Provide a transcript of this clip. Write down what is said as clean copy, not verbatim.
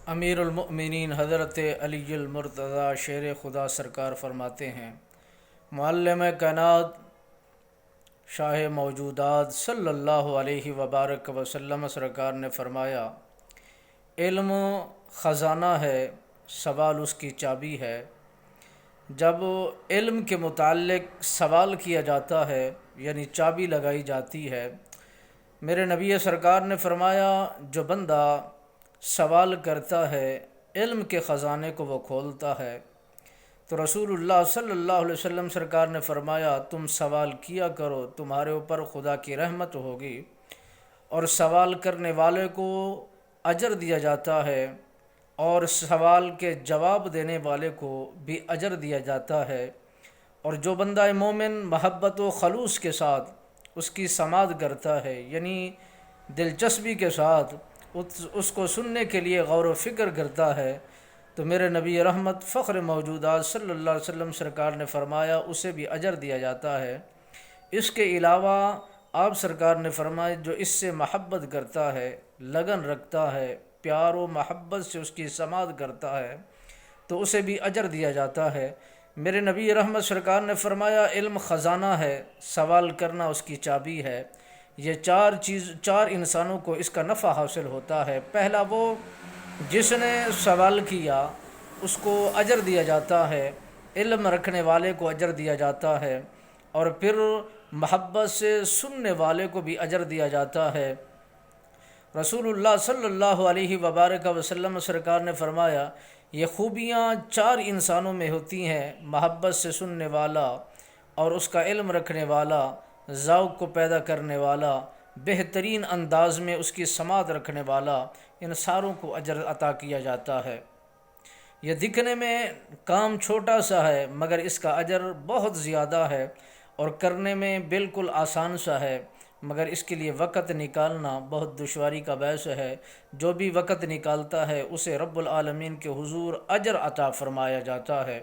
امیر المؤمنین حضرت علی المرتضیٰ شیر خدا سرکار فرماتے ہیں، معلم کائنات شاہ موجودات صلی اللہ علیہ وبارک وسلم سرکار نے فرمایا، علم خزانہ ہے، سوال اس کی چابی ہے۔ جب علم کے متعلق سوال کیا جاتا ہے یعنی چابی لگائی جاتی ہے، میرے نبی سرکار نے فرمایا جو بندہ سوال کرتا ہے علم کے خزانے کو وہ کھولتا ہے۔ تو رسول اللہ صلی اللہ علیہ وسلم سرکار نے فرمایا تم سوال کیا کرو، تمہارے اوپر خدا کی رحمت ہوگی، اور سوال کرنے والے کو اجر دیا جاتا ہے، اور سوال کے جواب دینے والے کو بھی اجر دیا جاتا ہے۔ اور جو بندہ مومن محبت و خلوص کے ساتھ اس کی سماعت کرتا ہے، یعنی دلچسپی کے ساتھ اس کو سننے کے لیے غور و فکر کرتا ہے، تو میرے نبی رحمت فخر موجودات صلی اللہ علیہ وسلم سرکار نے فرمایا اسے بھی اجر دیا جاتا ہے۔ اس کے علاوہ آپ سرکار نے فرمایا جو اس سے محبت کرتا ہے، لگن رکھتا ہے، پیار و محبت سے اس کی سماعت کرتا ہے، تو اسے بھی اجر دیا جاتا ہے۔ میرے نبی رحمت سرکار نے فرمایا علم خزانہ ہے، سوال کرنا اس کی چابی ہے۔ یہ چار انسانوں کو اس کا نفع حاصل ہوتا ہے۔ پہلا وہ جس نے سوال کیا اس کو اجر دیا جاتا ہے، علم رکھنے والے کو اجر دیا جاتا ہے، اور پھر محبت سے سننے والے کو بھی اجر دیا جاتا ہے۔ رسول اللہ صلی اللہ علیہ وبارک وسلم سرکار نے فرمایا یہ خوبیاں 4 انسانوں میں ہوتی ہیں، محبت سے سننے والا اور اس کا علم رکھنے والا، ذوق کو پیدا کرنے والا، بہترین انداز میں اس کی سماعت رکھنے والا، ان ساروں کو اجر عطا کیا جاتا ہے۔ یہ دکھنے میں کام چھوٹا سا ہے مگر اس کا اجر بہت زیادہ ہے، اور کرنے میں بالکل آسان سا ہے، مگر اس کے لیے وقت نکالنا بہت دشواری کا باعث ہے۔ جو بھی وقت نکالتا ہے اسے رب العالمین کے حضور اجر عطا فرمایا جاتا ہے۔